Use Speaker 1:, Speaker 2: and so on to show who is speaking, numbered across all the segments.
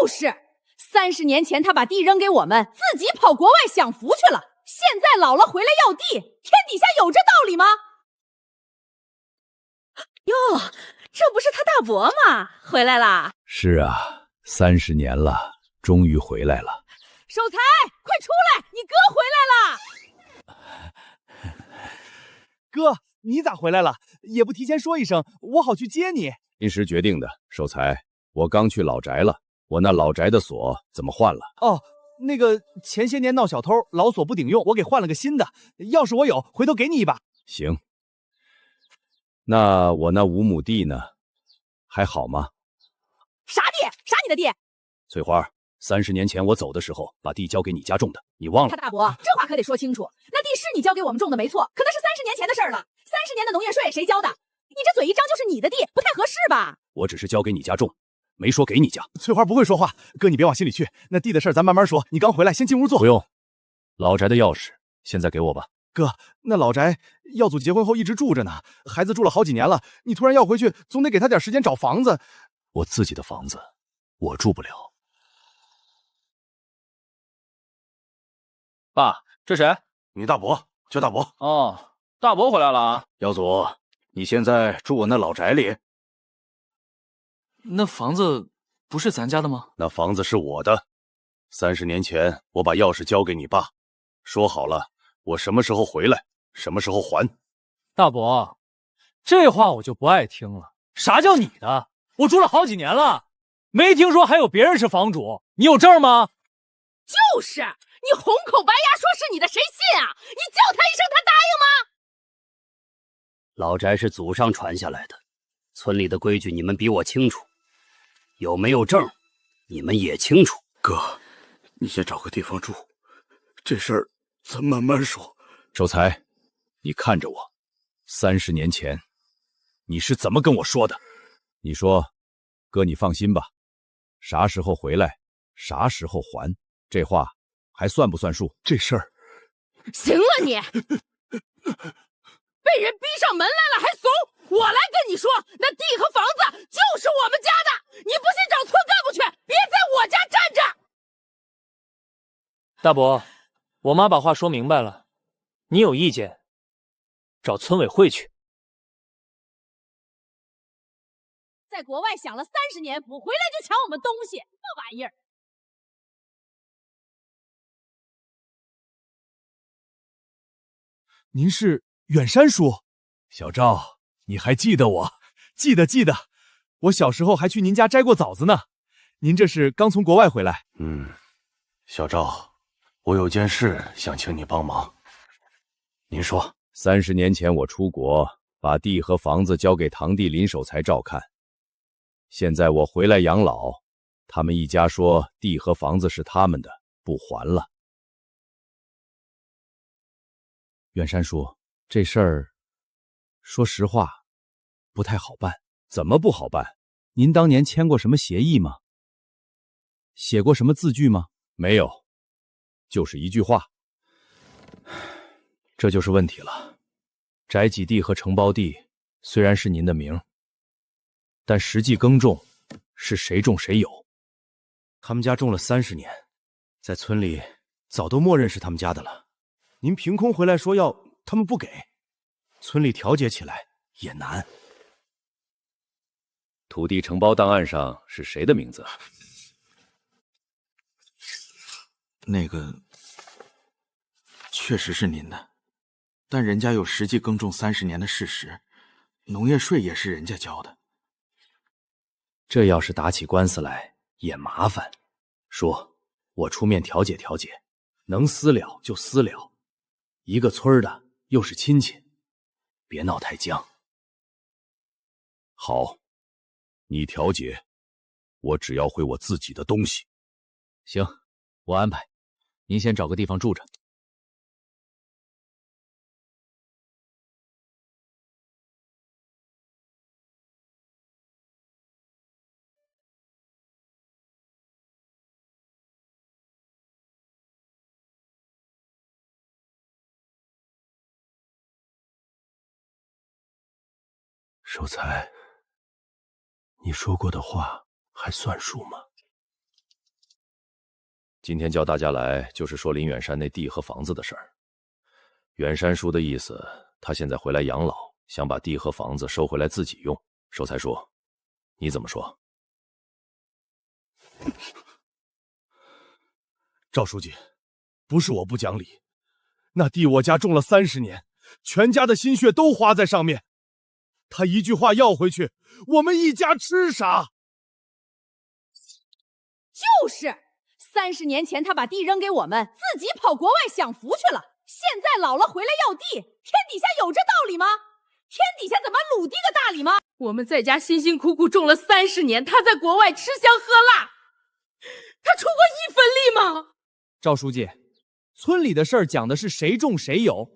Speaker 1: 就是，30年前他把地扔给我们，自己跑国外享福去了。现在老了回来要地，天底下有这道理吗？
Speaker 2: 哟，这不是他大伯吗？回来啦？
Speaker 3: 是啊，30年了，终于回来了。
Speaker 1: 守财，快出来，你哥回来了。
Speaker 4: 哥，你咋回来了？也不提前说一声，我好去接你。
Speaker 3: 临时决定的，守财，我刚去老宅了，我那老宅的锁怎么换了？
Speaker 4: 哦，那个前些年闹小偷，老锁不顶用，我给换了个新的，钥匙我有，回头给你一把。
Speaker 3: 行。那我那5亩地呢？还好吗？
Speaker 1: 啥地？啥你的地？
Speaker 3: 翠花，30年前我走的时候，把地交给你家种的，你忘了？
Speaker 1: 他大伯，这话可得说清楚。那地是你交给我们种的，没错，可那是30年前的事儿了。30年的农业税谁交的？你这嘴一张就是你的地，不太合适吧？
Speaker 3: 我只是交给你家种，没说给你家。
Speaker 4: 翠花不会说话，哥你别往心里去。那地的事儿咱慢慢说，你刚回来，先进屋坐。
Speaker 3: 不用，老宅的钥匙现在给我吧。
Speaker 4: 哥，那老宅耀祖结婚后一直住着呢，孩子住了好几年了，你突然要回去，总得给他点时间找房子。
Speaker 3: 我自己的房子，我住不了。
Speaker 5: 爸，这谁？
Speaker 6: 你大伯，叫大伯。
Speaker 5: 哦，大伯回来了啊。
Speaker 6: 耀祖，你现在住我那老宅里。
Speaker 5: 那房子不是咱家的吗？
Speaker 6: 那房子是我的。30年前我把钥匙交给你爸，说好了，我什么时候回来，什么时候还。
Speaker 5: 大伯，这话我就不爱听了。啥叫你的？我住了好几年了，没听说还有别人是房主。你有证吗？
Speaker 1: 就是，你红口白牙说是你的，谁信啊？你叫他一声，他答应吗？
Speaker 7: 老宅是祖上传下来的，村里的规矩你们比我清楚，有没有证，你们也清楚。
Speaker 6: 哥，你先找个地方住，这事儿咱慢慢说。
Speaker 3: 守财，你看着我，30年前你是怎么跟我说的？你说，哥你放心吧，啥时候回来，啥时候还，这话还算不算数？
Speaker 6: 这事儿，
Speaker 1: 行了你，被人逼上门来了还怂？我来跟你说，那地和房子就是我们家的，你不信找村干部去，别在我家站着。
Speaker 5: 大伯，我妈把话说明白了，你有意见，找村委会去。
Speaker 1: 在国外享了30年福，回来就抢我们东西，这玩意儿！
Speaker 4: 您是远山叔？
Speaker 3: 小赵，你还记得我？
Speaker 4: 记得，我小时候还去您家摘过枣子呢。您这是刚从国外回来？
Speaker 6: 小赵，我有件事想请你帮忙。您说
Speaker 3: ，30年前我出国，把地和房子交给堂弟林守财照看。现在我回来养老，他们一家说地和房子是他们的，不还了。
Speaker 4: 远山叔，这事儿，说实话，不太好办。
Speaker 3: 怎么不好办？
Speaker 4: 您当年签过什么协议吗？写过什么字据吗？
Speaker 3: 没有，就是一句话。
Speaker 4: 这就是问题了。宅基地和承包地虽然是您的名，但实际耕种是谁种谁有。他们家种了30年，在村里早都默认是他们家的了。您凭空回来说要，他们不给，村里调解起来也难。
Speaker 3: 土地承包档案上是谁的名字？
Speaker 8: 那个确实是您的，但人家有实际耕种30年的事实，农业税也是人家交的。
Speaker 4: 这要是打起官司来也麻烦。说，我出面调解调解，能私了就私了。一个村的又是亲戚，别闹太僵。
Speaker 3: 好，你调解，我只要回我自己的东西。
Speaker 4: 行，我安排。您先找个地方住着。
Speaker 6: 守财，你说过的话还算数吗？
Speaker 4: 今天叫大家来，就是说林远山那地和房子的事儿。远山叔的意思，他现在回来养老，想把地和房子收回来自己用。守财叔，你怎么说？
Speaker 3: 赵书记，不是我不讲理，那地我家种了30年，全家的心血都花在上面。他一句话要回去，我们一家吃啥？
Speaker 1: 就是30年前他把地扔给我们，自己跑国外享福去了。现在老了回来要地，天底下有这道理吗？天底下怎么鲁地个大理吗？我们在家辛辛苦苦种了30年，他在国外吃香喝辣，他出过1分力吗？
Speaker 5: 赵书记，村里的事儿讲的是谁种谁有。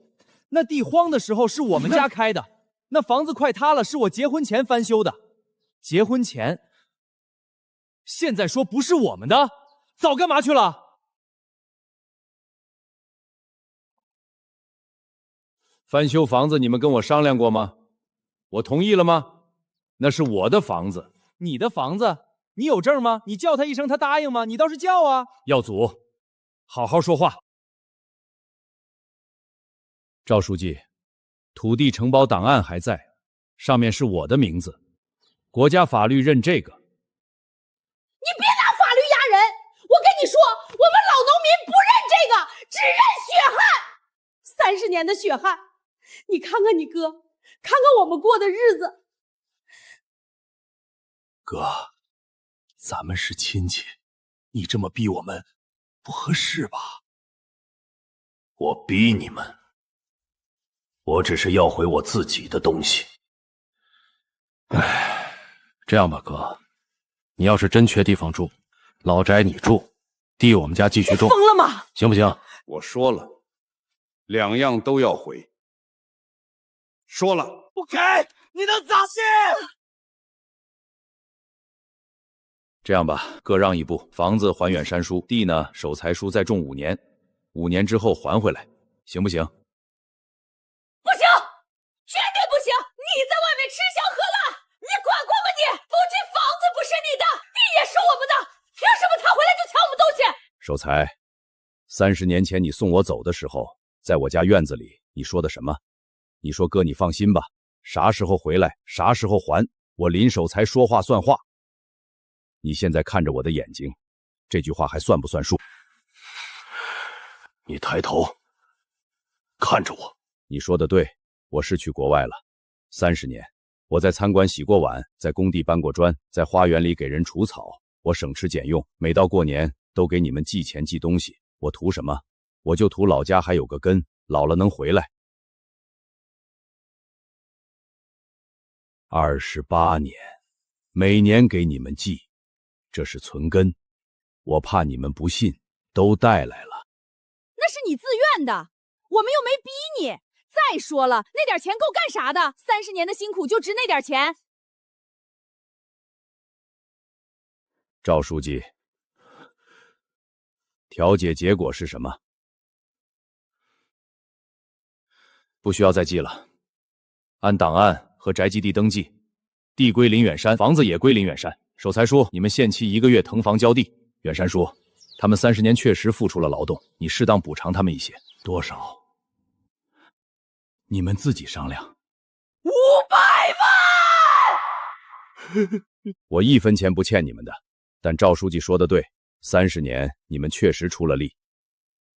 Speaker 5: 那地荒的时候是我们家开的，那房子快塌了是我结婚前翻修的。结婚前，现在说不是我们的，早干嘛去了？
Speaker 3: 翻修房子你们跟我商量过吗？我同意了吗？那是我的房子。
Speaker 5: 你的房子？你有证吗？你叫他一声他答应吗？你倒是叫啊！
Speaker 3: 耀祖，好好说话。赵书记，土地承包档案还在，上面是我的名字，国家法律认这个。
Speaker 1: 你别拿法律压人！我跟你说，我们老农民不认这个，只认血汗。30年的血汗，你看看你哥，看看我们过的日子。
Speaker 3: 哥，咱们是亲戚，你这么逼我们不合适吧？
Speaker 6: 我逼你们，我只是要回我自己的东西。
Speaker 4: 唉，这样吧，哥，你要是真缺地方住，老宅你住，地我们家继续种，
Speaker 1: 疯了吗？
Speaker 4: 行不行？
Speaker 9: 我说了，2样都要回。说了，
Speaker 3: 不给，你能咋地？
Speaker 4: 这样吧，各让一步，房子还远山叔，地呢，守财叔再种5年，5年之后还回来，行不行？
Speaker 1: 不行，绝对不行！你在外面吃香喝辣，你管过吗你？不仅房子不是你的，地也是我们的，凭什么他回来就抢我们东西？
Speaker 3: 守财，30年前你送我走的时候，在我家院子里，你说的什么？你说哥，你放心吧，啥时候回来，啥时候还，我林守财说话算话。你现在看着我的眼睛，这句话还算不算数？
Speaker 6: 你抬头看着我。
Speaker 3: 你说的对，我是去国外了30年，我在餐馆洗过碗，在工地搬过砖，在花园里给人除草，我省吃俭用，每到过年都给你们寄钱寄东西。我图什么？我就图老家还有个根，老了能回来。28年，每年给你们寄，这是存根，我怕你们不信，都带来了。
Speaker 1: 那是你自愿的，我们又没逼你。再说了，那点钱够干啥的？30年的辛苦就值那点钱？
Speaker 3: 赵书记，调解结果是什么？
Speaker 4: 不需要再记了，按档案和宅基地登记，地归林远山，房子也归林远山。守财叔，你们限期1个月腾房交地。远山叔，他们30年确实付出了劳动，你适当补偿他们一些。
Speaker 3: 多少？你们自己商量。
Speaker 1: 500万！
Speaker 3: 我1分钱不欠你们的，但赵书记说的对，30年你们确实出了力，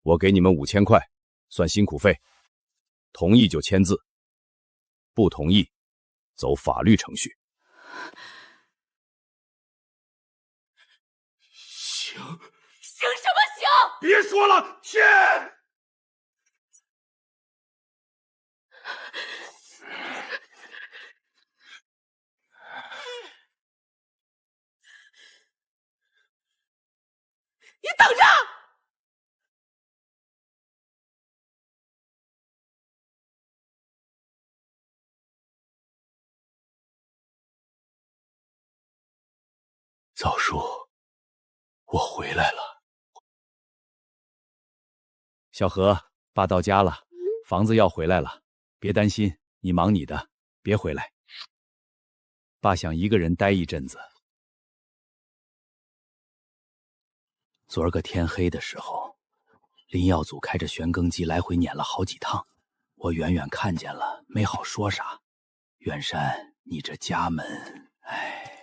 Speaker 3: 我给你们5000块，算辛苦费。同意就签字，不同意，走法律程序。
Speaker 9: 行
Speaker 1: 什么行？
Speaker 9: 别说了，签！
Speaker 1: 你等着！
Speaker 3: 赵叔，我回来了。小何，爸到家了，房子要回来了，别担心，你忙你的，别回来。爸想一个人待一阵子。
Speaker 4: 昨儿个天黑的时候，林耀祖开着旋耕机来回撵了好几趟，我远远看见了，没好说啥。远山，你这家门，哎。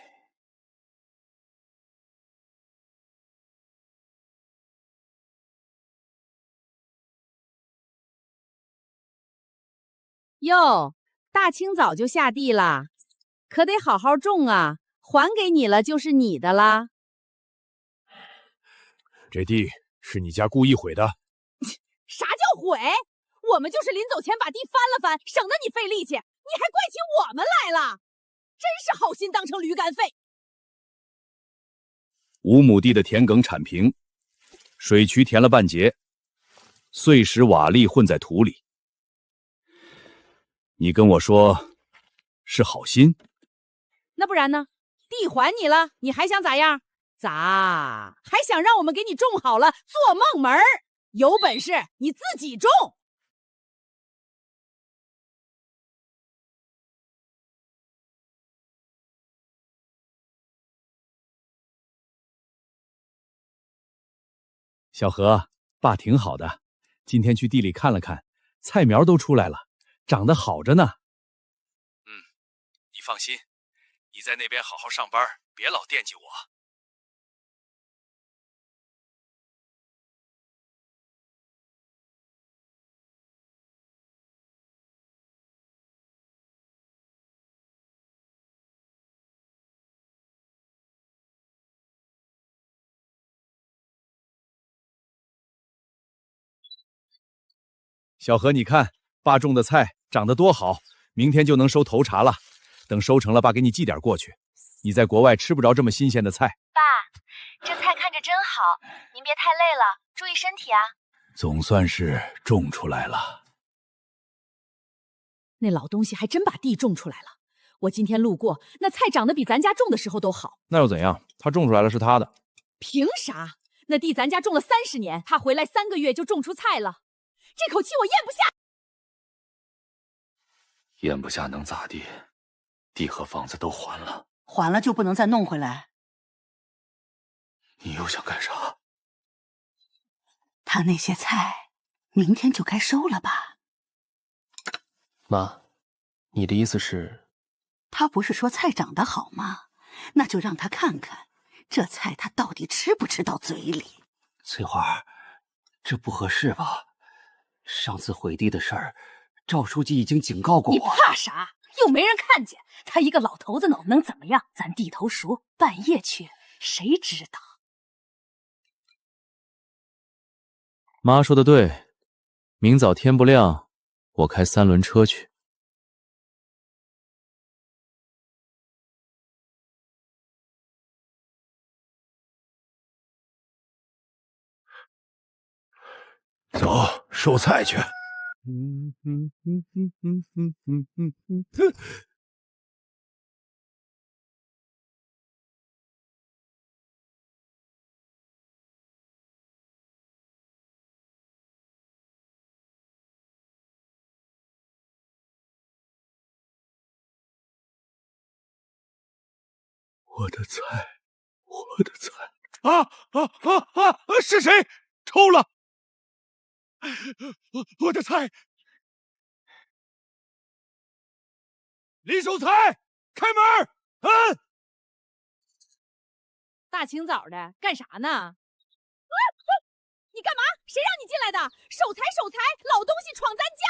Speaker 1: 哟，大清早就下地了，可得好好种啊，还给你了就是你的啦。
Speaker 3: 这地是你家故意毁的？
Speaker 1: 啥叫毁？我们就是临走前把地翻了翻，省得你费力气，你还怪起我们来了，真是好心当成驴肝肺。
Speaker 3: 5亩地的田埂铲平，水渠填了半截，碎石瓦砾混在土里。你跟我说是好心，
Speaker 1: 那不然呢？地还你了，你还想咋样？咋还想让我们给你种好了做梦门儿？有本事你自己种。
Speaker 5: 小何，爸挺好的，今天去地里看了看，菜苗都出来了，长得好着呢。
Speaker 3: 你放心，你在那边好好上班，别老惦记我。
Speaker 5: 小何，你看爸种的菜长得多好，明天就能收头茬了。等收成了，爸给你寄点过去。你在国外吃不着这么新鲜的菜。
Speaker 2: 爸，这菜看着真好，您别太累了，注意身体啊。
Speaker 4: 总算是种出来了。
Speaker 1: 那老东西还真把地种出来了。我今天路过，那菜长得比咱家种的时候都好。
Speaker 5: 那又怎样？他种出来了是他的。
Speaker 1: 凭啥？那地咱家种了30年，他回来3个月就种出菜了，这口气我咽不下。
Speaker 6: 咽不下能咋地？地和房子都还了，
Speaker 10: 还了就不能再弄回来。
Speaker 6: 你又想干啥？
Speaker 10: 他那些菜，明天就该收了吧？
Speaker 11: 妈，你的意思是？
Speaker 10: 他不是说菜长得好吗？那就让他看看，这菜他到底吃不吃到嘴里。
Speaker 7: 翠花，这不合适吧？上次毁地的事儿，赵书记已经警告过我。
Speaker 2: 你怕啥？又没人看见，他一个老头子能怎么样？咱地头熟，半夜去，谁知道？
Speaker 4: 妈说的对，明早天不亮，我开3轮车去。
Speaker 6: 走，收菜去。我的菜，我的菜！是谁偷了我的菜？李守财，开门！
Speaker 1: 大清早的干啥呢？你干嘛？谁让你进来的？守财守财，老东西闯咱家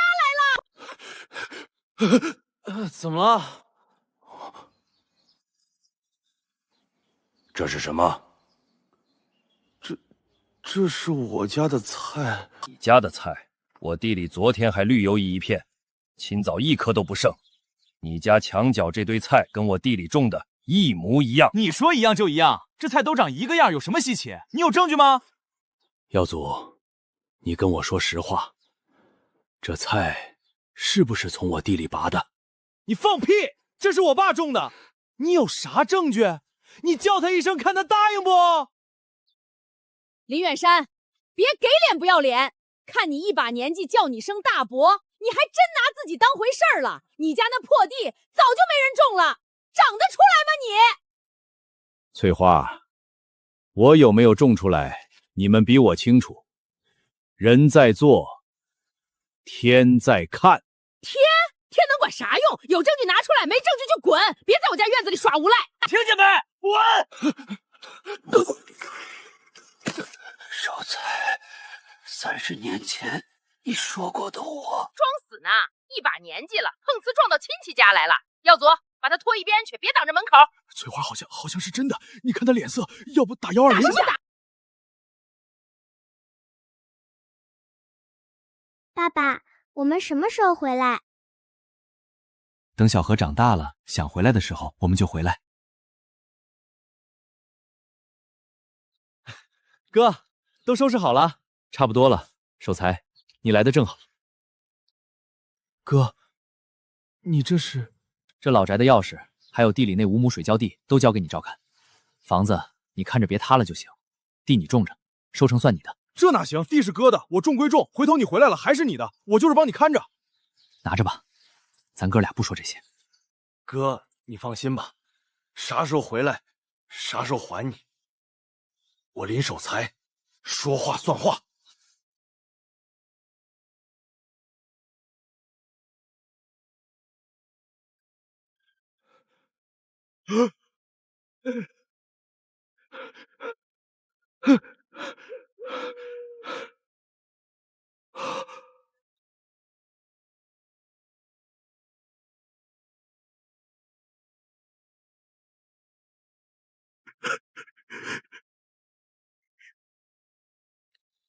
Speaker 1: 来了！
Speaker 5: 怎么了？
Speaker 6: 这是什么？这是我家的菜。
Speaker 4: 你家的菜，我地里昨天还绿油一片，今早1颗都不剩。你家墙角这堆菜跟我地里种的一模一样。
Speaker 5: 你说一样就一样，这菜都长一个样，有什么稀奇？你有证据吗？
Speaker 4: 耀祖，你跟我说实话，这菜是不是从我地里拔的？
Speaker 5: 你放屁！这是我爸种的，你有啥证据？你叫他一声，看他答应不？
Speaker 1: 林远山，别给脸不要脸！看你一把年纪，叫你声大伯，你还真拿自己当回事儿了。你家那破地早就没人种了，长得出来吗你？
Speaker 3: 翠花，我有没有种出来，你们比我清楚，人在做，天在看。
Speaker 1: 天能管啥用？有证据拿出来，没证据就滚！别在我家院子里耍无赖！
Speaker 7: 听见没？滚！少才，30年前你说过的我，
Speaker 1: 装死呢！一把年纪了，碰瓷撞到亲戚家来了。耀祖，把他拖一边去，别挡着门口。
Speaker 8: 翠花好像是真的，你看他脸色，要不打120？
Speaker 1: 打什么打？
Speaker 12: 爸爸，我们什么时候回来？
Speaker 5: 等小何长大了，想回来的时候，我们就回来。哥，都收拾好了，差不多了。守财，你来的正好。哥，你这是？这老宅的钥匙，还有地里那5亩水浇地，都交给你照看。房子你看着别塌了就行，地你种着，收成算你的。
Speaker 8: 这哪行？地是哥的，我种归种，回头你回来了还是你的，我就是帮你看着。
Speaker 5: 拿着吧，咱哥俩不说这些。
Speaker 4: 哥，你放心吧，啥时候回来，啥时候还你。我林守财，说话算话。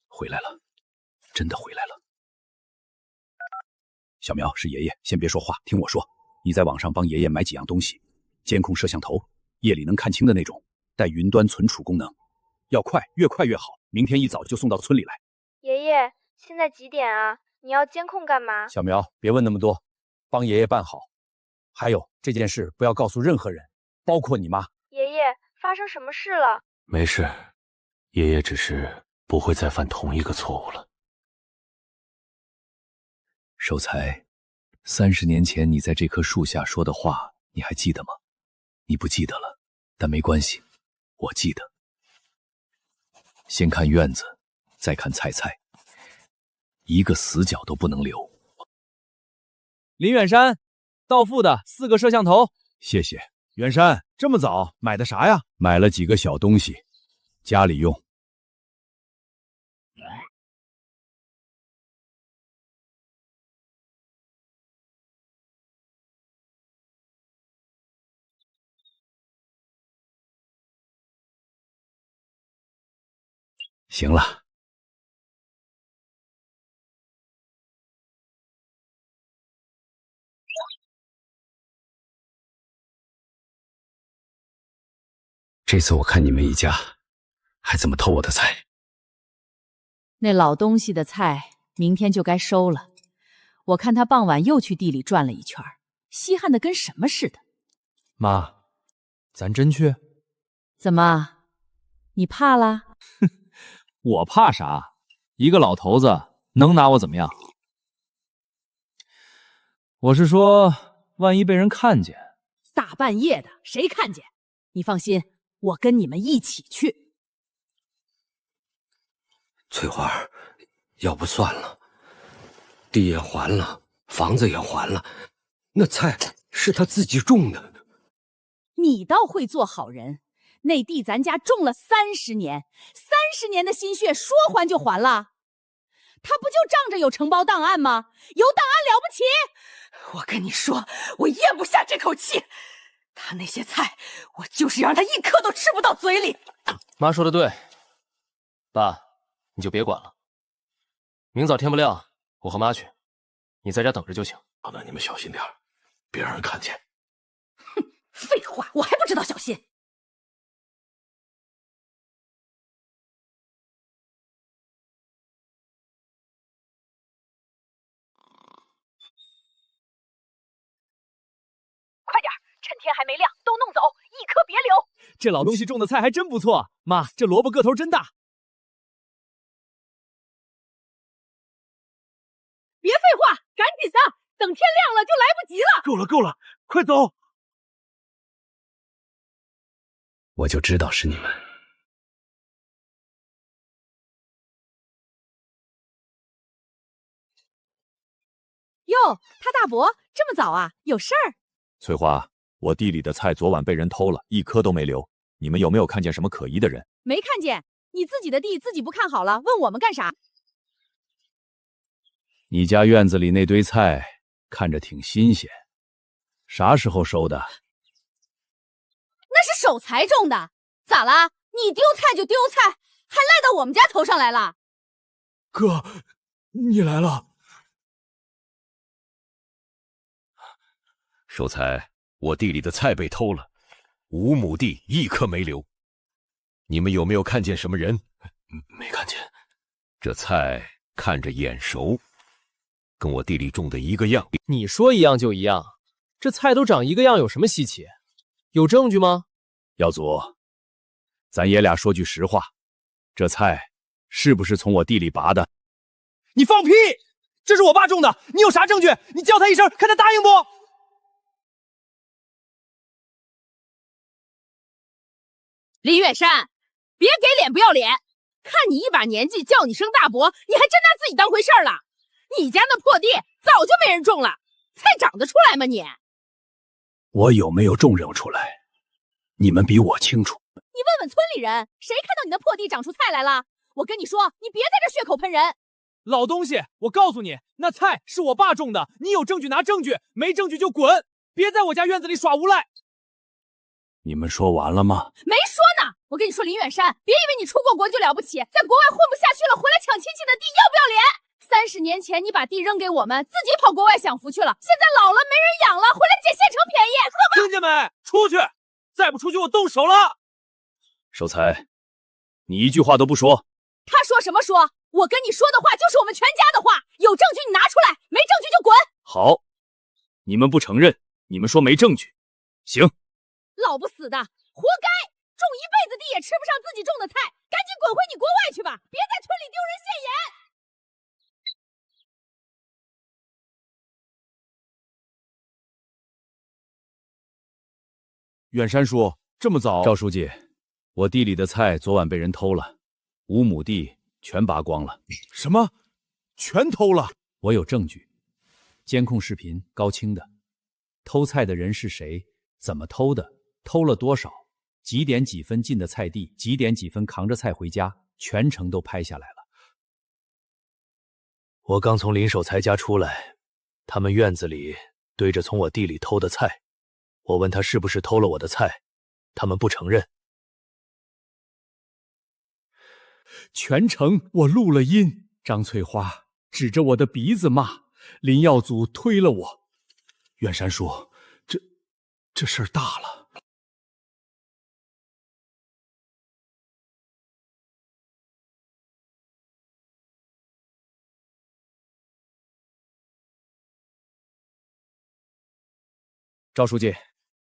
Speaker 3: 回来了，真的回来了。小苗，是爷爷，先别说话，听我说。你在网上帮爷爷买几样东西，监控摄像头，夜里能看清的那种，带云端存储功能，要快，越快越好。明天一早就送到村里来。
Speaker 12: 爷爷，现在几点啊？你要监控干嘛？
Speaker 3: 小苗，别问那么多，帮爷爷办好。还有这件事不要告诉任何人，包括你妈。
Speaker 12: 爷爷，发生什么事了？
Speaker 4: 没事，爷爷只是不会再犯同一个错误了。
Speaker 3: 守财，30年前你在这棵树下说的话，你还记得吗？你不记得了，但没关系，我记得。先看院子，再看菜菜，一个死角都不能留。
Speaker 5: 林远山，到付的4个摄像头，
Speaker 3: 谢谢。
Speaker 8: 远山，这么早买的啥呀？
Speaker 3: 买了几个小东西，家里用。行了，这次我看你们一家还怎么偷我的菜。
Speaker 1: 那老东西的菜明天就该收了，我看他傍晚又去地里转了一圈，稀罕的跟什么似的。
Speaker 5: 妈，咱真去？
Speaker 1: 怎么，你怕啦？
Speaker 5: 我怕啥？一个老头子能拿我怎么样？我是说，万一被人看见。
Speaker 1: 大半夜的，谁看见？你放心，我跟你们一起去。
Speaker 7: 翠花，要不算了，地也还了，房子也还了，那菜是他自己种的。
Speaker 1: 你倒会做好人，那地咱家种了30年，30年的心血，说还就还了。他不就仗着有承包档案吗？有档案了不起？
Speaker 2: 我跟你说，我咽不下这口气。他那些菜，我就是让他一颗都吃不到嘴里。
Speaker 11: 妈说的对，爸，你就别管了。明早天不亮，我和妈去，你在家等着就行。
Speaker 4: 好的，你们小心点，别让人看见。
Speaker 2: 哼，废话，我还不知道小心。
Speaker 1: 快点，趁天还没亮，都弄走，一颗别留。
Speaker 5: 这老东西种的菜还真不错，妈，这萝卜个头真大。
Speaker 1: 别废话，赶紧撒，等天亮了就来不及了。
Speaker 8: 够了，够了，快走！
Speaker 3: 我就知道是你们。
Speaker 1: 他大伯这么早啊？有事儿？
Speaker 3: 翠花，我地里的菜昨晚被人偷了，一颗都没留。你们有没有看见什么可疑的人？
Speaker 1: 没看见。你自己的地自己不看好了，问我们干啥？
Speaker 3: 你家院子里那堆菜看着挺新鲜，啥时候收的？
Speaker 1: 那是守财种的，咋了？你丢菜就丢菜，还赖到我们家头上来了？
Speaker 8: 哥，你来了。
Speaker 6: 守财，我地里的菜被偷了，5亩地一颗没留。你们有没有看见什么人？
Speaker 8: 没看见。
Speaker 6: 这菜看着眼熟，跟我地里种的一个样。
Speaker 11: 你说一样就一样，这菜都长一个样，有什么稀奇？有证据吗？
Speaker 3: 耀祖，咱爷俩说句实话，这菜是不是从我地里拔的？
Speaker 5: 你放屁！这是我爸种的，你有啥证据？你叫他一声，看他答应不？
Speaker 1: 林远山，别给脸不要脸！看你一把年纪，叫你声大伯，你还真拿自己当回事儿了。你家那破地早就没人种了，菜长得出来吗你？
Speaker 3: 我有没有种扔出来，你们比我清楚。
Speaker 1: 你问问村里人，谁看到你那破地长出菜来了？我跟你说，你别在这血口喷人。
Speaker 5: 老东西，我告诉你，那菜是我爸种的，你有证据拿证据，没证据就滚！别在我家院子里耍无赖。
Speaker 3: 你们说完了吗？
Speaker 1: 没说呢。我跟你说，林远山，别以为你出过国就了不起，在国外混不下去了，回来抢亲戚的地，要不要脸？30年前你把地扔给我们，自己跑国外享福去了，现在老了没人养了，回来捡现成便宜，喝吧！
Speaker 5: 听见没？出去！再不出去，我动手了！
Speaker 3: 守财，你一句话都不说。
Speaker 1: 他说什么说？我跟你说的话就是我们全家的话，有证据你拿出来，没证据就滚！
Speaker 3: 好，你们不承认，你们说没证据，行。
Speaker 1: 老不死的，活该！种一辈子地也吃不上自己种的菜，赶紧滚回你国外去吧，别在村里丢人现眼！
Speaker 3: 远山叔，这么早？赵书记，我地里的菜昨晚被人偷了，5亩地全拔光了。
Speaker 8: 什么？全偷了？
Speaker 3: 我有证据，监控视频，高清的。偷菜的人是谁？怎么偷的？偷了多少？几点几分进的菜地？几点几分扛着菜回家？全程都拍下来了。
Speaker 4: 我刚从林守财家出来，他们院子里堆着从我地里偷的菜。我问他是不是偷了我的菜，他们不承认。
Speaker 3: 全程我录了音，张翠花指着我的鼻子骂，林耀祖推了我。
Speaker 8: 远山叔，这事儿大了。
Speaker 3: 赵书记，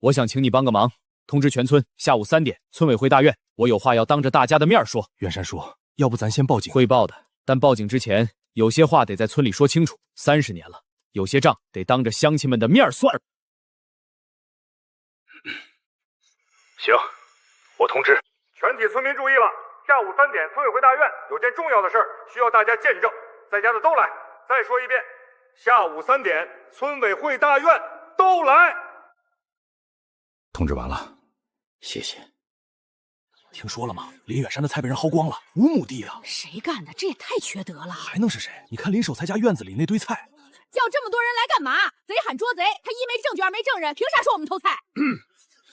Speaker 3: 我想请你帮个忙，通知全村，下午3点，村委会大院，我有话要当着大家的面说。
Speaker 8: 远山叔，要不咱先报警？
Speaker 3: 会报的，但报警之前，有些话得在村里说清楚。30年了，有些账得当着乡亲们的面算。
Speaker 13: 行，我通知全体村民注意了，下午3点，村委会大院有件重要的事儿需要大家见证，在家的都来。再说一遍，下午3点，村委会大院都来。
Speaker 8: 通知完了，
Speaker 4: 谢谢。
Speaker 8: 听说了吗？林远山的菜被人薅光了，5亩地啊！
Speaker 1: 谁干的？这也太缺德了！
Speaker 8: 还能是谁？你看林守财家院子里那堆菜，
Speaker 1: 叫这么多人来干嘛？贼喊捉贼，他一没证据，二没证人，凭啥说我们偷菜？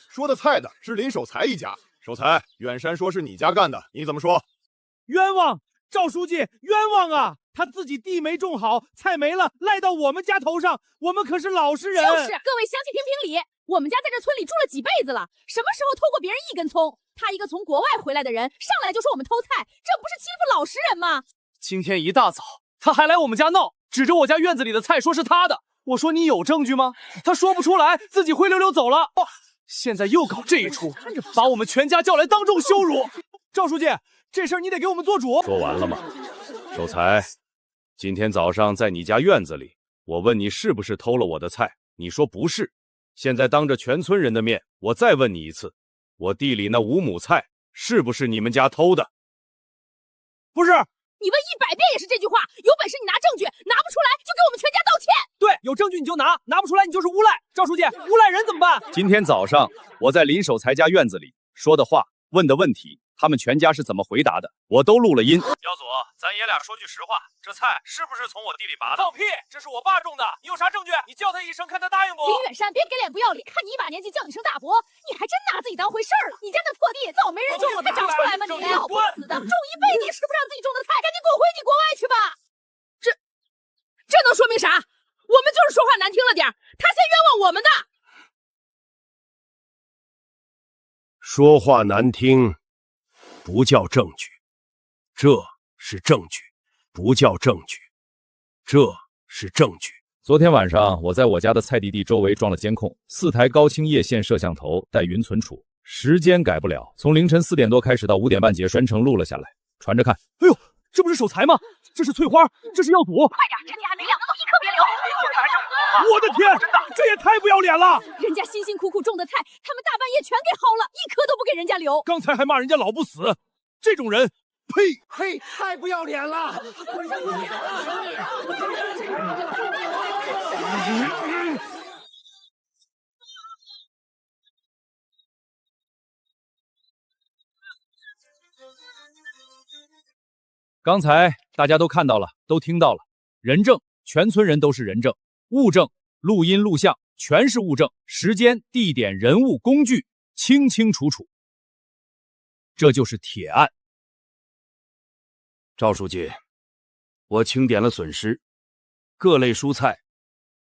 Speaker 14: 说的菜的是林守财一家。守财，远山说是你家干的，你怎么说？
Speaker 5: 冤枉！赵书记，冤枉啊！他自己地没种好，菜没了，赖到我们家头上。我们可是老实人。
Speaker 1: 就是，各位乡亲评评理。我们家在这村里住了几辈子了，什么时候偷过别人一根葱？他一个从国外回来的人，上来就说我们偷菜，这不是欺负老实人吗？
Speaker 5: 今天一大早，他还来我们家闹，指着我家院子里的菜说是他的。我说你有证据吗？他说不出来，自己灰溜溜走了。现在又搞这一出，把我们全家叫来当众羞辱。赵书记，这事儿你得给我们做主。
Speaker 3: 说完了吗？守财，今天早上在你家院子里，我问你是不是偷了我的菜，你说不是。现在当着全村人的面，我再问你一次，我地里那5亩菜是不是你们家偷的？
Speaker 5: 不是，
Speaker 1: 你问100遍也是这句话。有本事你拿证据，拿不出来就给我们全家道歉。
Speaker 5: 对，有证据你就拿，拿不出来你就是诬赖。赵书记，诬赖人怎么办？
Speaker 3: 今天早上我在林守才家院子里说的话、问的问题，他们全家是怎么回答的，我都录了音。
Speaker 4: 耀祖，咱爷俩说句实话，这菜是不是从我地里拔的？
Speaker 5: 放屁！这是我爸种的，你有啥证据？你叫他一声，看他答应不？
Speaker 1: 林远山，别给脸不要脸！看你一把年纪叫你声大伯，你还真拿自己当回事儿了。你家那破地早没人种了才长出来吗？你老不死的，种一辈子也吃不上自己种的菜，赶紧滚回你国外去吧！这能说明啥？我们就是说话难听了点，他先冤枉我们的。
Speaker 6: 说话难听，不叫证据，这是证据；不叫证据，这是证据。
Speaker 3: 昨天晚上，我在我家的菜地周围装了监控，4台高清液线摄像头带云存储，时间改不了，从凌晨4点多开始到5点半结，全程录了下来，传着看。
Speaker 5: 哎呦，这不是守财吗？这是翠花，这是耀祖。
Speaker 1: 快点，趁天还没亮，都一颗别留！
Speaker 5: 我的天，这也太不要脸了！
Speaker 1: 人家辛辛苦苦种的菜，他们大半夜全给薅了，一颗都不给人家留。
Speaker 5: 刚才还骂人家老不死，这种人，
Speaker 15: 呸！太不要脸了！
Speaker 3: 刚才大家都看到了，都听到了，人证，全村人都是人证，物证，录音录像全是物证，时间、地点、人物、工具清清楚楚，这就是铁案。
Speaker 6: 赵书记，我清点了损失，各类蔬菜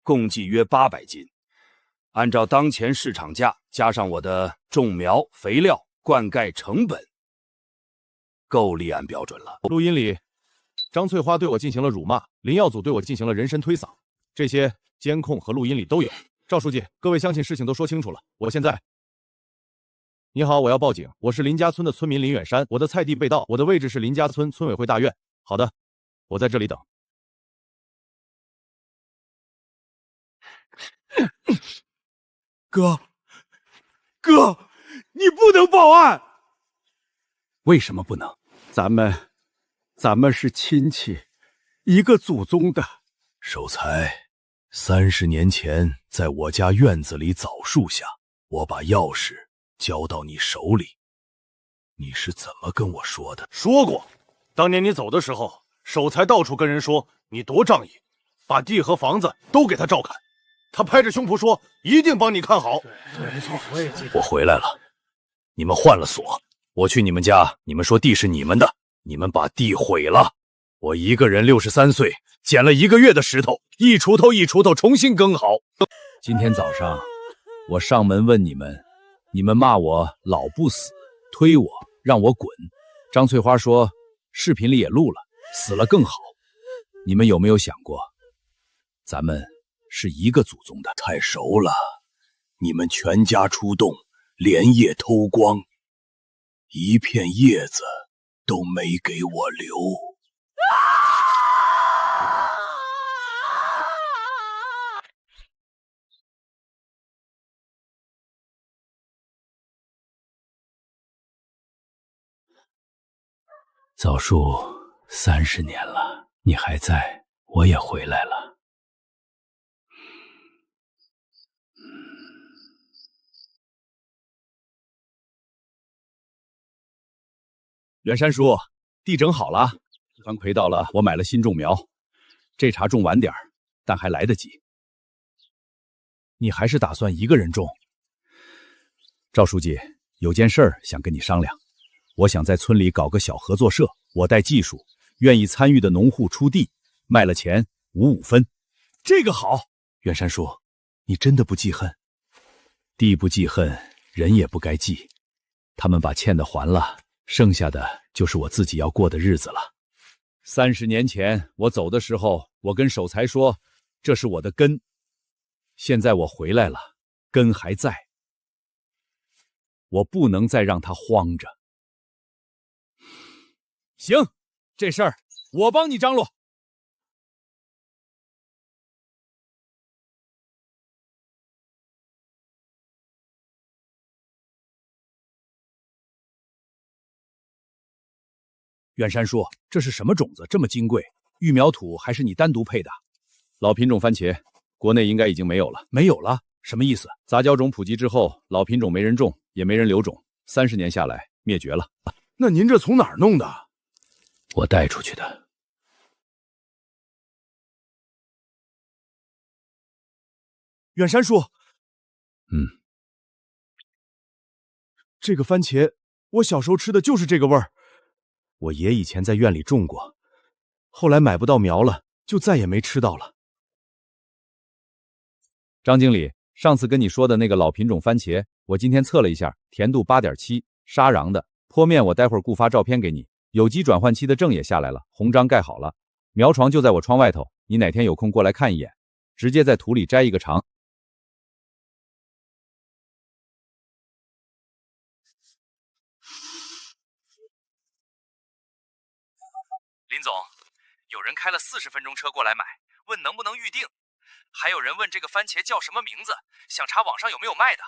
Speaker 6: 共计约800斤，按照当前市场价加上我的种苗、肥料、灌溉成本，够立案标准了。
Speaker 14: 录音里，张翠花对我进行了辱骂，林耀祖对我进行了人身推搡，这些监控和录音里都有。赵书记，各位相信事情都说清楚了，我现在……你好，我要报警，我是林家村的村民林远山，我的菜地被盗，我的位置是林家村村委会大院。好的，我在这里等。
Speaker 15: 哥，你不能报案！
Speaker 6: 为什么不能？
Speaker 15: 咱们是亲戚，一个祖宗的。
Speaker 6: 守财，30年前在我家院子里枣树下，我把钥匙交到你手里，你是怎么跟我说的？
Speaker 14: 说过，当年你走的时候，守财到处跟人说你多仗义，把地和房子都给他照看，他拍着胸脯说一定帮你看好。
Speaker 15: 没错，我也记得。
Speaker 6: 我回来了，你们换了锁，我去你们家，你们说地是你们的，你们把地毁了。我一个人63岁，捡了1个月的石头，一锄头重新耕好。
Speaker 3: 今天早上我上门问你们，你们骂我老不死，推我让我滚。张翠花说视频里也录了，死了更好。你们有没有想过，咱们是一个祖宗的？
Speaker 6: 太熟了，你们全家出动，连夜偷光，一片叶子都没给我留。
Speaker 3: 枣树30年了，你还在，我也回来了。远山叔，地整好了，樊葵到了，我买了新种苗，这茬种晚点但还来得及。你还是打算一个人种？赵书记，有件事儿想跟你商量。我想在村里搞个小合作社，我带技术，愿意参与的农户出地，卖了钱5分。
Speaker 6: 这个好，远山叔，你真的不记恨？
Speaker 3: 地不记恨，人也不该记。他们把欠的还了，剩下的就是我自己要过的日子了。30年前我走的时候，我跟守财说，这是我的根。现在我回来了，根还在，我不能再让它荒着。行，这事儿我帮你张罗。远山叔，这是什么种子？这么金贵？育苗土还是你单独配的？
Speaker 14: 老品种番茄，国内应该已经没有了。
Speaker 3: 没有了？什么意思？
Speaker 14: 杂交种普及之后，老品种没人种，也没人留种，30年下来灭绝了。
Speaker 9: 那您这从哪儿弄的？
Speaker 3: 我带出去的。
Speaker 5: 远山叔，这个番茄，我小时候吃的就是这个味儿。我爷以前在院里种过，后来买不到苗了，就再也没吃到了。
Speaker 3: 张经理，上次跟你说的那个老品种番茄，我今天测了一下，甜度8.7，沙瓤的，坡面我待会儿固发照片给你。有机转换期的证也下来了，红章盖好了，苗床就在我窗外头，你哪天有空过来看一眼，直接在土里摘一个长。
Speaker 5: 林总，有人开了40分钟车过来买，问能不能预定，还有人问这个番茄叫什么名字，想查网上有没有卖的。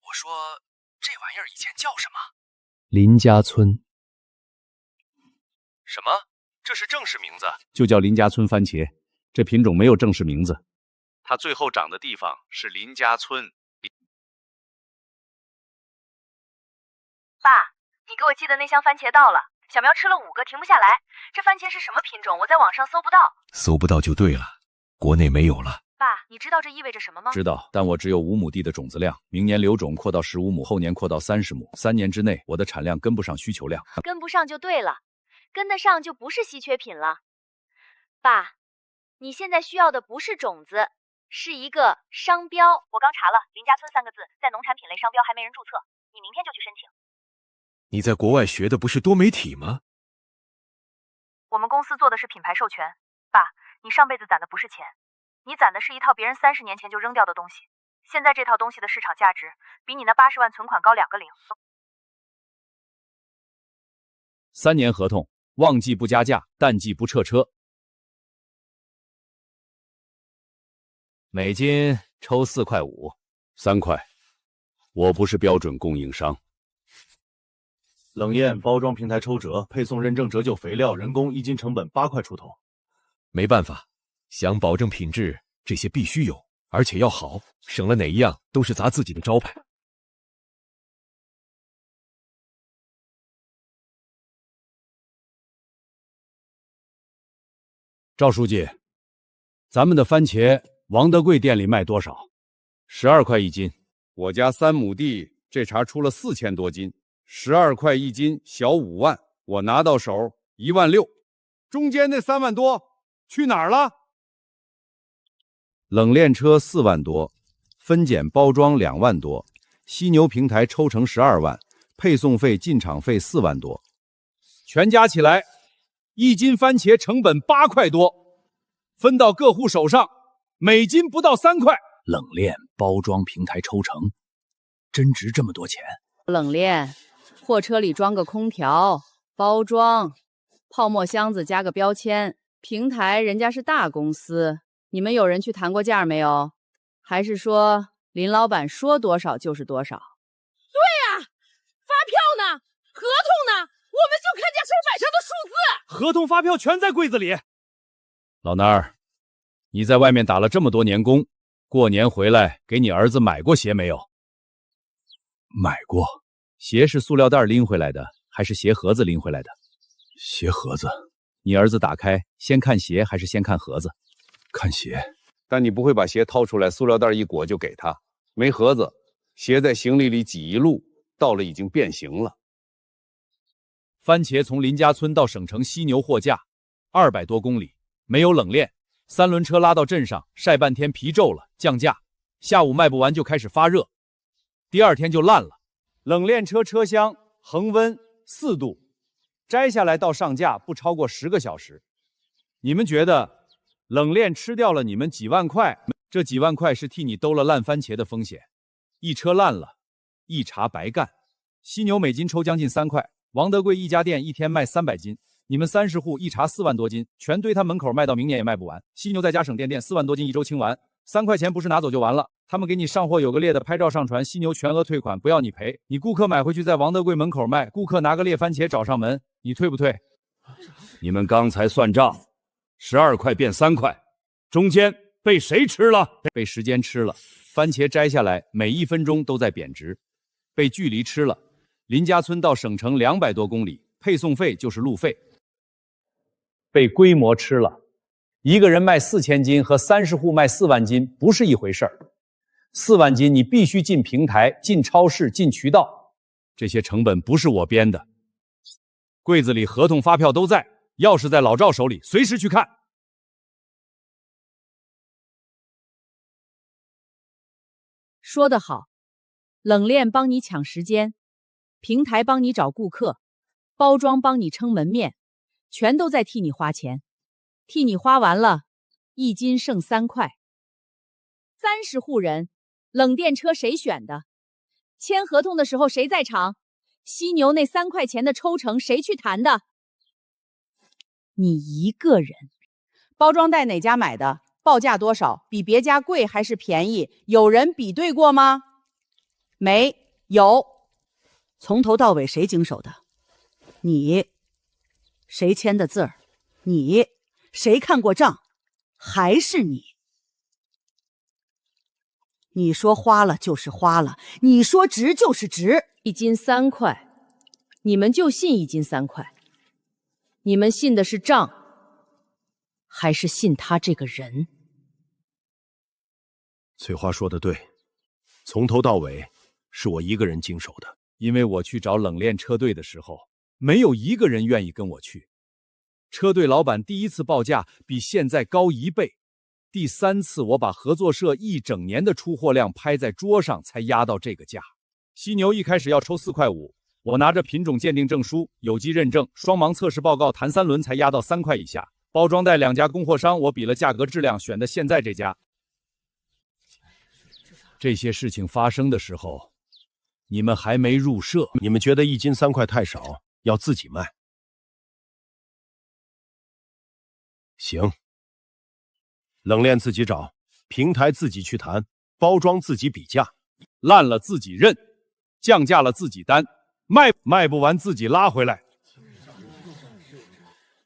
Speaker 5: 我说这玩意儿以前叫什么？
Speaker 4: 林家村。
Speaker 5: 什么？这是正式名字？
Speaker 3: 就叫林家村番茄，这品种没有正式名字。
Speaker 5: 它最后长的地方是林家村。
Speaker 12: 爸，你给我寄的那箱番茄到了，小苗吃了5个停不下来。这番茄是什么品种？我在网上搜不到。
Speaker 3: 搜不到就对了，国内没有了。
Speaker 12: 爸，你知道这意味着什么吗？
Speaker 3: 知道，但我只有5亩地的种子量，明年留种扩到15亩，后年扩到30亩，3年之内我的产量跟不上需求量。
Speaker 12: 跟不上就对了，跟得上就不是稀缺品了。爸，你现在需要的不是种子，是一个商标。我刚查了，林家村3个字在农产品类商标还没人注册，你明天就去申请。
Speaker 9: 你在国外学的不是多媒体吗？
Speaker 12: 我们公司做的是品牌授权。爸，你上辈子攒的不是钱，你攒的是一套别人30年前就扔掉的东西。现在这套东西的市场价值比你那80万存款高2个零。
Speaker 3: 3年合同，旺季不加价，淡季不撤车。
Speaker 4: 每斤抽4块5。
Speaker 6: 3块。我不是标准供应商。
Speaker 5: 冷链包装平台抽折，配送认证折旧肥料，人工1斤成本8块出头。
Speaker 9: 没办法，想保证品质，这些必须有，而且要好，省了哪一样都是砸自己的招牌。
Speaker 3: 赵书记，咱们的番茄王德贵店里卖多少？12块1斤。
Speaker 9: 我家3亩地，这茬出了4000多斤，12块1斤，小5万，我拿到手1万6，中间那3万多去哪儿了？
Speaker 3: 冷链车4万多，分拣包装2万多，犀牛平台抽成12万，配送费进场费4万多，全加起来，1斤番茄成本8块多，分到各户手上，每斤不到3块。冷链包装平台抽成，真值这么多钱？
Speaker 1: 冷链，货车里装个空调，包装，泡沫箱子加个标签，平台人家是大公司，你们有人去谈过价没有？还是说林老板说多少就是多少？
Speaker 2: 对呀，发票呢？合同呢？我们就看见手板上的数字。
Speaker 5: 合同发票全在柜子里。
Speaker 3: 老衲儿，你在外面打了这么多年工，过年回来给你儿子买过鞋没有？买过。鞋是塑料袋拎回来的，还是鞋盒子拎回来的？鞋盒子。你儿子打开，先看鞋还是先看盒子？看鞋。
Speaker 9: 但你不会把鞋掏出来，塑料袋一裹就给他。没盒子，鞋在行李里挤一路，到了已经变形了。
Speaker 3: 番茄从林家村到省城犀牛货架200多公里，没有冷链，3轮车拉到镇上晒半天皮皱了，降价，下午卖不完就开始发热，第2天就烂了。冷链车车厢恒温4度，摘下来到上架不超过10个小时。你们觉得冷链吃掉了你们几万块？这几万块是替你兜了烂番茄的风险。一车烂了，一茬白干。犀牛每斤抽将近3块，王德贵一家店一天卖300斤，你们30户一茬4万多斤，全堆他门口卖到明年也卖不完。犀牛在家省店4万多斤一周清完，3块钱不是拿走就完了。他们给你上货有个裂的，拍照上传，犀牛全额退款，不要你赔。你顾客买回去在王德贵门口卖，顾客拿个裂番茄找上门，
Speaker 5: 你退不退？
Speaker 6: 你们刚才算账，12块变3块，中间被谁吃了？
Speaker 5: 被时间吃了。番茄摘下来，每1分钟都在贬值。被距离吃了。林家村到省城200多公里，配送费就是路费。被规模吃了。一个人卖4000斤和30户卖4万斤不是一回事儿。4万斤你必须进平台、进超市、进渠道，这些成本不是我编的。柜子里合同、发票都在，钥匙在老赵手里，随时去看。
Speaker 1: 说得好，冷链帮你抢时间，平台帮你找顾客，包装帮你撑门面，全都在替你花钱。替你花完了，1斤剩3块。30户人，冷电车谁选的？签合同的时候谁在场？犀牛那3块钱的抽成谁去谈的？你一个人。
Speaker 16: 包装袋哪家买的？报价多少？比别家贵还是便宜？有人比对过吗？没有。
Speaker 10: 从头到尾谁经手的？你。谁签的字儿？你。谁看过账？还是你。你说花了就是花了，你说值就是值。
Speaker 1: 1斤3块，你们就信1斤3块？你们信的是账，还是信他这个人？
Speaker 14: 翠花说的对，从头到尾是我一个人经手的。
Speaker 5: 因为我去找冷链车队的时候，没有一个人愿意跟我去。车队老板第1次报价比现在高1倍，第3次我把合作社1整年的出货量拍在桌上，才压到这个价。犀牛一开始要抽4块5，我拿着品种鉴定证书、有机认证、双盲测试报告谈3轮才压到3块以下。包装袋2家供货商，我比了价格质量，选的现在这家。这些事情发生的时候，你们还没入社，
Speaker 14: 你们觉得1斤3块太少，要自己卖。行，冷链自己找，平台自己去谈，包装自己比价，
Speaker 5: 烂了自己认，降价了自己担，卖不完自己拉回来。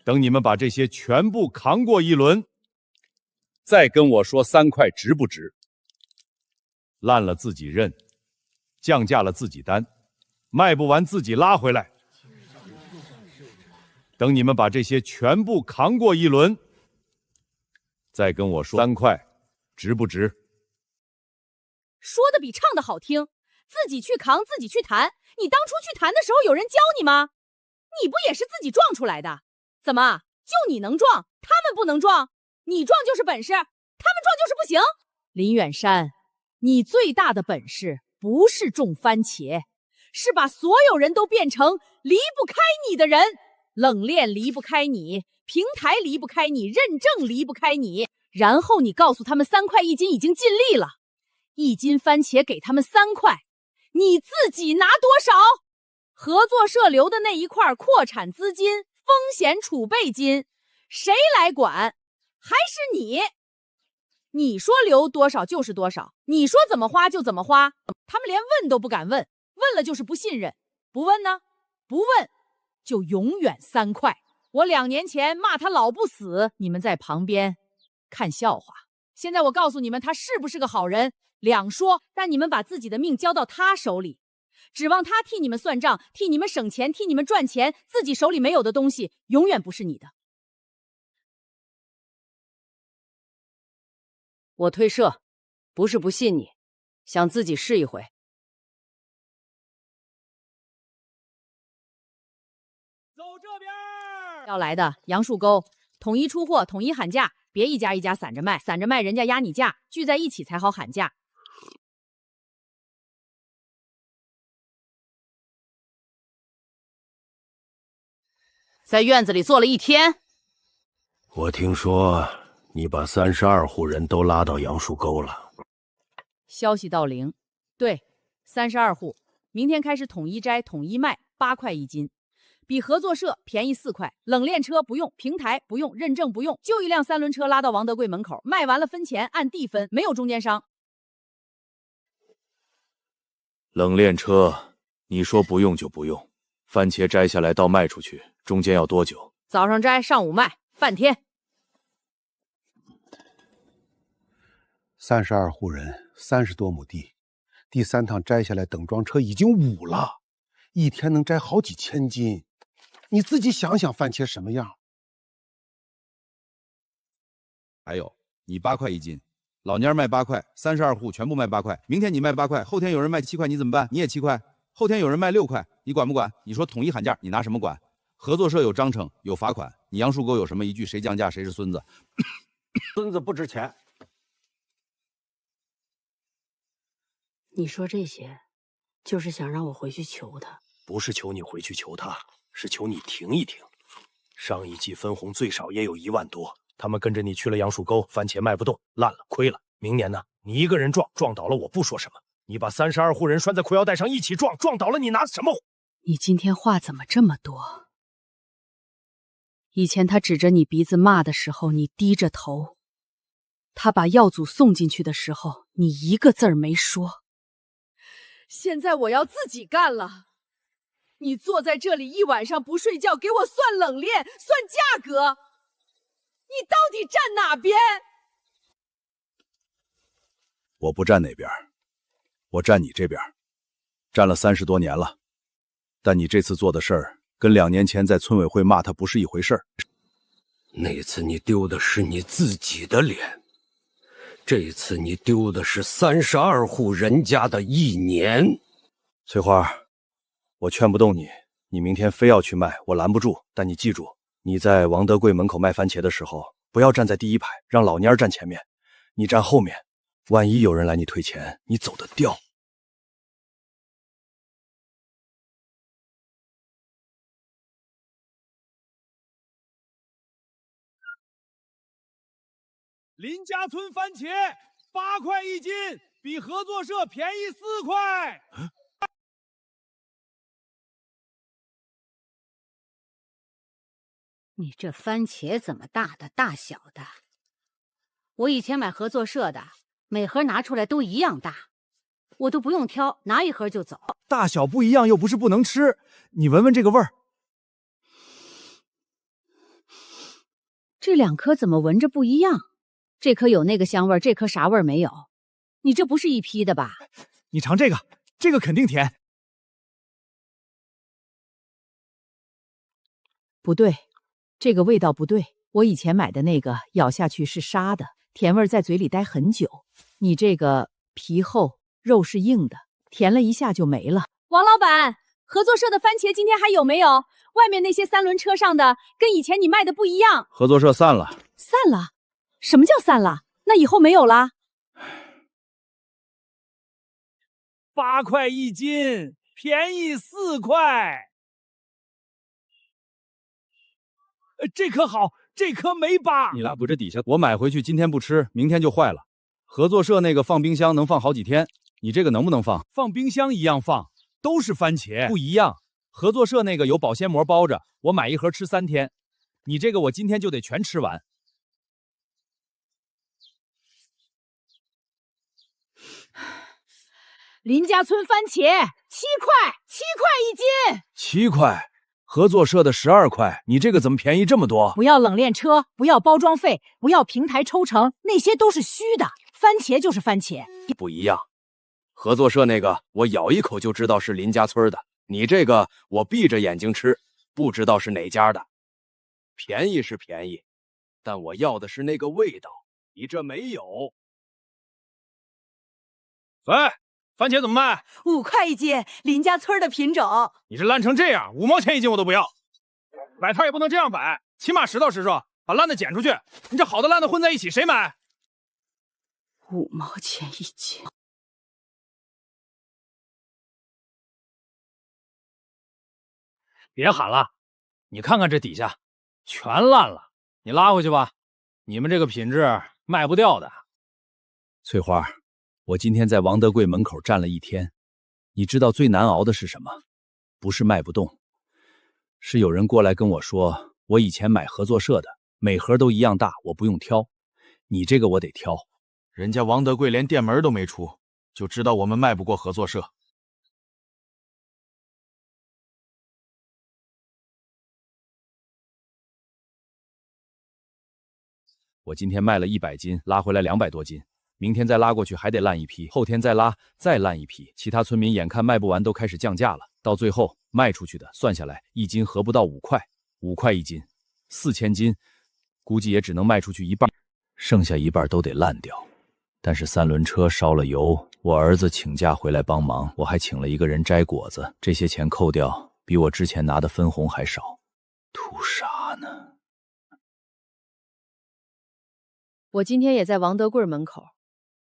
Speaker 5: 等你们把这些全部扛过一轮，再跟我说3块值不值。烂了自己认，降价了自己担，卖不完自己拉回来。等你们把这些全部扛过一轮，再跟我说3块值不值。
Speaker 1: 说的比唱的好听，自己去扛，自己去谈。你当初去谈的时候有人教你吗？你不也是自己撞出来的？怎么就你能撞，他们不能撞？你撞就是本事，他们撞就是不行。林远山，你最大的本事不是种番茄，是把所有人都变成离不开你的人。冷链离不开你，平台离不开你，认证离不开你。然后你告诉他们3块1斤已经尽力了，1斤番茄给他们3块，你自己拿多少？合作社留的那一块扩产资金、风险储备金，谁来管？还是你？你说留多少就是多少，你说怎么花就怎么花，他们连问都不敢问，问了就是不信任，不问呢？不问就永远3块。我2年前骂他老不死，你们在旁边看笑话。现在我告诉你们，他是不是个好人两说，但你们把自己的命交到他手里，指望他替你们算账，替你们省钱，替你们赚钱，自己手里没有的东西永远不是你的。
Speaker 2: 我退社，不是不信你，想自己试一回。
Speaker 5: 走这边！
Speaker 1: 要来的杨树沟，统一出货，统一喊价，别一家一家散着卖，散着卖人家压你价，聚在一起才好喊价。
Speaker 2: 在院子里坐了1天。
Speaker 14: 我听说你把32户人都拉到杨树沟了。
Speaker 1: 消息到零，对，32户，明天开始统一摘，统一卖，8块1斤，比合作社便宜4块。冷链车不用，平台不用，认证不用，就一辆3轮车拉到王德贵门口，卖完了分钱，按地分，没有中间商。
Speaker 3: 冷链车，你说不用就不用，
Speaker 4: 番茄摘下来到卖出去，中间要多久？
Speaker 1: 早上摘，上午卖，半天。
Speaker 15: 32户人，30多亩地，第3趟摘下来，等装车已经5了，一天能摘好几千斤。你自己想想，番茄什么样？
Speaker 9: 还有，你8块1斤，老蔫卖8块，32户全部卖8块。明天你卖8块，后天有人卖7块，你怎么办？你也7块。后天有人卖6块，你管不管？你说统一喊价，你拿什么管？合作社有章程，有罚款，你杨树沟有什么依据？谁降价谁是孙子？
Speaker 15: 孙子不值钱。
Speaker 17: 你说这些，就是想让我回去求他？
Speaker 11: 不是求你回去求他，是求你停一停。上一季分红最少也有1万多，他们跟着你去了杨树沟，番茄卖不动，烂了，亏了。明年呢，你一个人撞倒了，我不说什么，你把32户人拴在裤腰带上一起撞倒了，你拿什么？
Speaker 16: 你今天话怎么这么多？以前他指着你鼻子骂的时候，你低着头；他把药组送进去的时候，你一个字儿没说。
Speaker 1: 现在我要自己干了，你坐在这里一晚上不睡觉，给我算冷链、算价格，你到底站哪边？
Speaker 3: 我不站哪边，我站你这边，站了30多年了。但你这次做的事儿，跟2年前在村委会骂他不是一回事儿。
Speaker 18: 那次你丢的是你自己的脸。 这次你丢的是32户人家的1年，
Speaker 4: 翠花，我劝不动你，你明天非要去卖，我拦不住。但你记住，你在王德贵门口卖番茄的时候，不要站在第一排，让老蔫站前面，你站后面，万一有人来你退钱，你走得掉。
Speaker 5: 林家村番茄8块1斤，比合作社便宜4块。
Speaker 19: 你这番茄怎么大的大小的？我以前买合作社的，每盒拿出来都一样大，我都不用挑，拿一盒就走。
Speaker 5: 大小不一样又不是不能吃，你闻闻这个味儿。
Speaker 19: 这2颗怎么闻着不一样？ 这颗有那个香味儿，这颗啥味儿没有？你这不是一批的吧？
Speaker 5: 你尝这个，这个肯定甜。
Speaker 16: 不对，这个味道不对。我以前买的那个咬下去是沙的，甜味在嘴里待很久。你这个皮厚，肉是硬的，甜了一下就没了。
Speaker 1: 王老板，合作社的番茄今天还有没有？外面那些3轮车上的跟以前你卖的不一样。
Speaker 3: 合作社散了。
Speaker 16: 散了？ 什么叫散了？那以后没有啦
Speaker 5: ？8块1斤，便宜4块。这颗好，这颗没疤。
Speaker 3: 你拉不这底下，我买回去今天不吃，明天就坏了。合作社那个放冰箱能放好几天，你这个能不能放？
Speaker 5: 放冰箱一样放，都是番茄，不一样。合作社那个有保鲜膜包着，我买1盒吃3天。你这个我今天就得全吃完。
Speaker 1: 林家村番茄7块1斤，
Speaker 3: 7块，合作社的12块，你这个怎么便宜这么多？
Speaker 1: 不要冷链车，不要包装费，不要平台抽成，那些都是虚的。番茄就是番茄，
Speaker 4: 不一样。合作社那个我咬一口就知道是林家村的，你这个我闭着眼睛吃，不知道是哪家的。便宜是便宜，但我要的是那个味道，你这没有。
Speaker 5: 喂。 番茄怎么卖
Speaker 2: ？5块1斤，林家村的品种。
Speaker 5: 你这烂成这样，5毛钱1斤我都不要。摆摊也不能这样摆，起码实到实说，把烂的捡出去。你这好的烂的混在一起，谁买
Speaker 2: ？5毛钱1斤。
Speaker 5: 别喊了，你看看这底下，全烂了。你拉回去吧，你们这个品质卖不掉的。
Speaker 3: 翠花。 我今天在王德贵门口站了1天，你知道最难熬的是什么？不是卖不动，是有人过来跟我说，我以前买合作社的，每盒都一样大，我不用挑，你这个我得挑。
Speaker 8: 人家王德贵连店门都没出，就知道我们卖不过合作社。
Speaker 3: 我今天卖了100斤，拉回来200多斤，明天再拉过去还得烂一批，后天再拉再烂一批。其他村民眼看卖不完，都开始降价了，到最后卖出去的算下来1斤合不到5块，5块1斤，4000斤，估计也只能卖出去一半，剩下一半都得烂掉。但是3轮车烧了油，我儿子请假回来帮忙，我还请了一个人摘果子，这些钱扣掉，比我之前拿的分红还少，图啥呢？
Speaker 16: 我今天也在王德贵门口，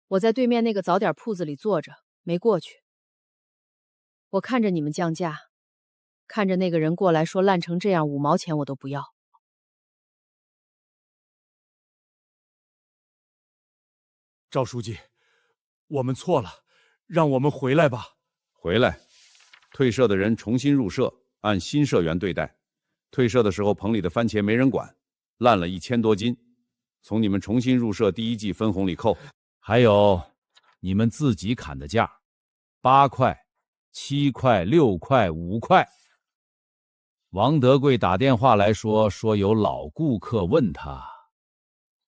Speaker 16: 我在对面那个早点铺子里坐着，没过去。我看着你们降价，看着那个人过来说烂成这样5毛钱我都不要。
Speaker 14: 赵书记，我们错了，让我们回来吧。
Speaker 9: 回来，退社的人重新入社，按新社员对待。退社的时候棚里的番茄没人管，烂了1000多斤，从你们重新入社第1季分红里扣。
Speaker 3: 还有你们自己砍的价，8块、7块、6块、5块。王德贵打电话来说有老顾客问他，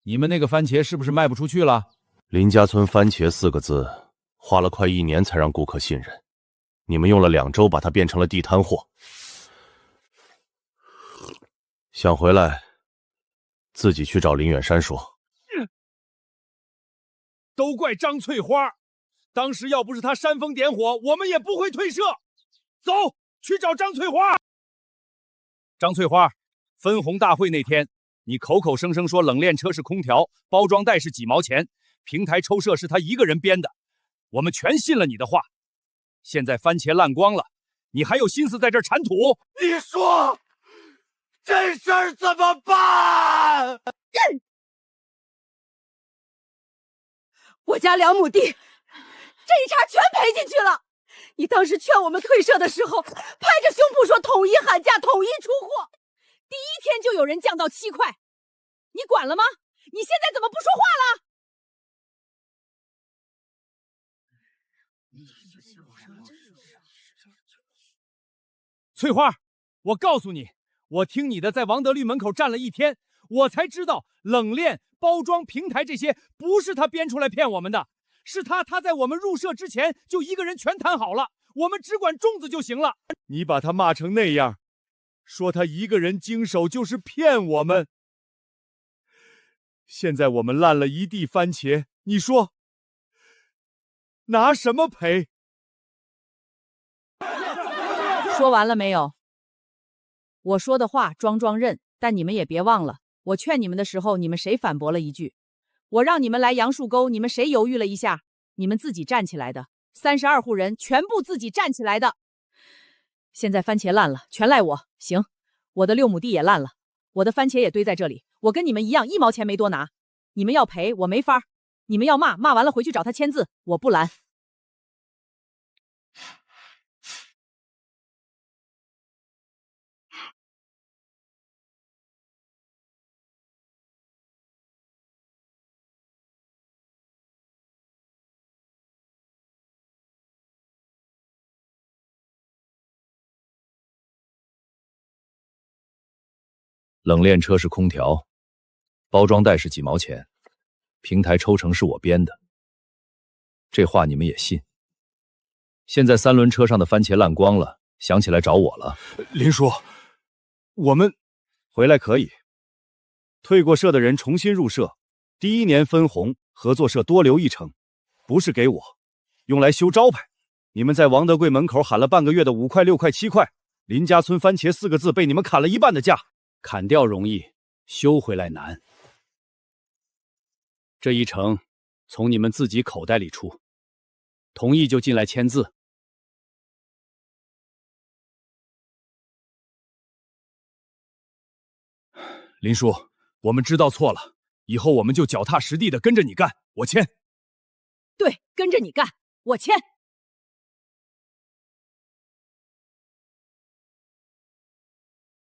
Speaker 3: 你们那个番茄是不是卖不出去了？
Speaker 11: 林家村番茄4个字，花了快1年才让顾客信任，你们用了2周把它变成了地摊货。想回来，自己去找林远山说。
Speaker 14: 都怪张翠花，当时要不是她煽风点火，我们也不会退社。走，去找张翠花。
Speaker 3: 张翠花，分红大会那天，你口口声声说冷链车是空调，包装袋是几毛钱，平台抽社是他一个人编的，我们全信了你的话。现在番茄烂光了，你还有心思在这儿铲土？
Speaker 14: 你说这事儿怎么办？
Speaker 2: 我家2亩地，这一茬全赔进去了。你当时劝我们退社的时候，拍着胸脯说统一喊价，统一出货。
Speaker 1: 第1天就有人降到7块，你管了吗？你现在怎么不说话了？
Speaker 5: 翠花，我告诉你，我听你的，在王德律门口站了1天，我才知道冷链、包装、平台这些不是他编出来骗我们的，是他在我们入社之前就一个人全谈好了，我们只管粽子就行了。你把他骂成那样，说他一个人经手就是骗我们。现在我们烂了一地番茄，你说拿什么赔？
Speaker 16: 说完了没有？我说的话装认，但你们也别忘了，我劝你们的时候，你们谁反驳了一句？我让你们来杨树沟，你们谁犹豫了一下？你们自己站起来的，32户人全部自己站起来的。现在番茄烂了，全赖我。行，我的6亩地也烂了，我的番茄也堆在这里，我跟你们一样1毛钱没多拿。你们要赔，我没法；你们要骂完了回去找他签字，我不拦。
Speaker 3: 冷链车是空调，包装袋是几毛钱，平台抽成是我编的，这话你们也信？现在3轮车上的番茄烂光了，想起来找我了。
Speaker 14: 林叔，我们
Speaker 3: 回来可以。退过社的人重新入社，第1年分红合作社多留1成，不是给我，用来修招牌。你们在王德贵门口喊了半个月的5块、6块、7块，林家村番茄4个字被你们砍了1半的价。砍掉容易，修回来难。这1成从你们自己口袋里出，同意就进来签字。
Speaker 14: 林叔，我们知道错了，以后我们就脚踏实地的跟着你干，我签。
Speaker 1: 对，跟着你干，我签。